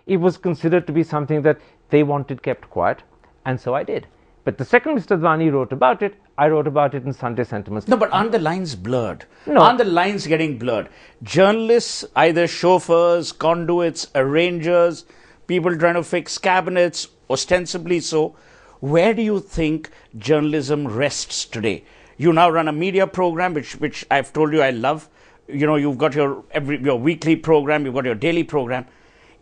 it was considered to be something that they wanted kept quiet, and so I did. But the second Mr. Advani wrote about it, I wrote about it in Sunday Sentiments. No, but aren't the lines blurred? No. Aren't the lines getting blurred? Journalists, either chauffeurs, conduits, arrangers, people trying to fix cabinets, ostensibly so. Where do you think journalism rests today? You now run a media program, which I've told you I love. You know, you've got your weekly program, you've got your daily program.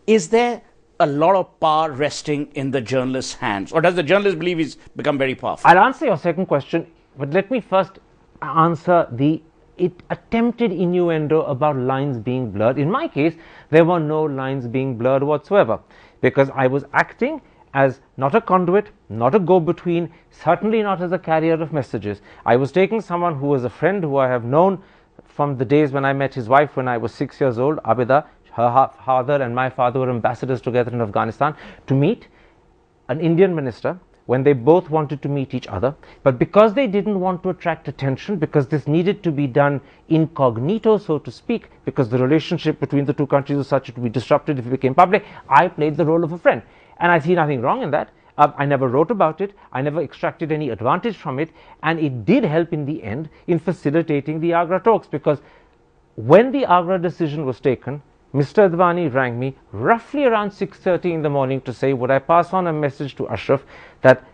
Is there a lot of power resting in the journalist's hands? Or does the journalist believe he's become very powerful? I'll answer your second question, but let me first answer the attempted innuendo about lines being blurred. In my case, there were no lines being blurred whatsoever, because I was acting as not a conduit, not a go-between, certainly not as a carrier of messages. I was taking someone who was a friend who I have known from the days when I met his wife when I was 6 years old, Abida. Her father and my father were ambassadors together in Afghanistan, to meet an Indian minister when they both wanted to meet each other. But because they didn't want to attract attention, because this needed to be done incognito, so to speak, because the relationship between the two countries was such it would be disrupted if it became public, I played the role of a friend. And I see nothing wrong in that. I never wrote about it, I never extracted any advantage from it, and it did help in the end in facilitating the Agra talks, because when the Agra decision was taken, Mr. Advani rang me roughly around 6:30 in the morning to say, would I pass on a message to Ashraf that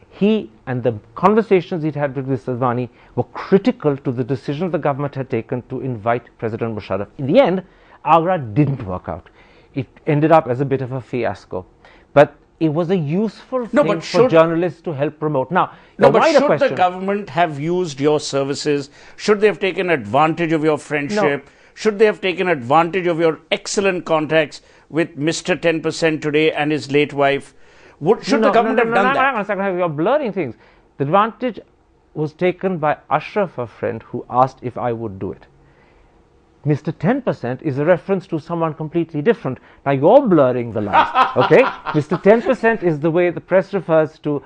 he and the conversations he'd had with Mr. Advani were critical to the decision the government had taken to invite President Musharraf. In the end, Agra didn't work out. It ended up as a bit of a fiasco. But it was a useful thing for journalists to help promote. Now, should the government have used your services? Should they have taken advantage of your friendship? No. Should they have taken advantage of your excellent contacts with Mr. 10% today and his late wife? Should the government have done that? You're blurring things. The advantage was taken by Ashraf, a friend, who asked if I would do it. Mr. 10% is a reference to someone completely different. Now you're blurring the lines, okay? Mr. 10% is the way the press refers to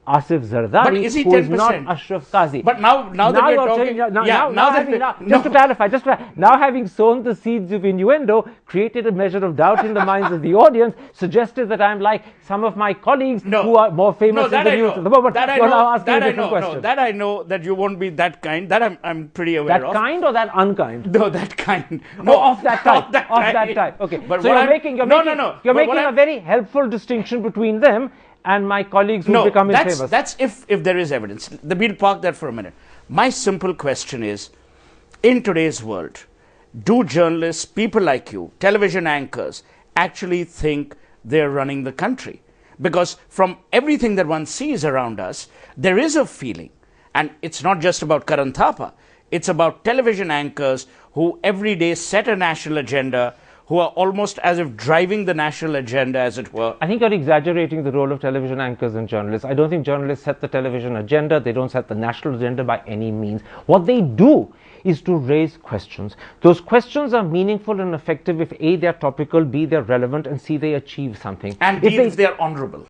Asif Zardari, who is not Ashraf Qazi. But now that we're talking... Just to clarify, now having sown the seeds of innuendo, created a measure of doubt in the minds of the audience, suggested that I'm like some of my colleagues who are more famous in the news at the moment. You're now asking a different question. That I know, that you won't be that kind. That I'm pretty aware of. That kind or that unkind? No, that kind. No, of that type. Of that type. Okay. But so you're making a very helpful distinction between them and my colleagues who become famous. That's if there is evidence. We'll park that for a minute. My simple question is, in today's world, do journalists, people like you, television anchors, actually think they're running the country? Because from everything that one sees around us, there is a feeling, and it's not just about Karan Thapar, it's about television anchors who every day set a national agenda, who are almost as if driving the national agenda, as it were. I think you're exaggerating the role of television anchors and journalists. I don't think journalists set the television agenda. They don't set the national agenda by any means. What they do is to raise questions. Those questions are meaningful and effective if A, they're topical, B, they're relevant, and C, they achieve something. And D, if they're honorable.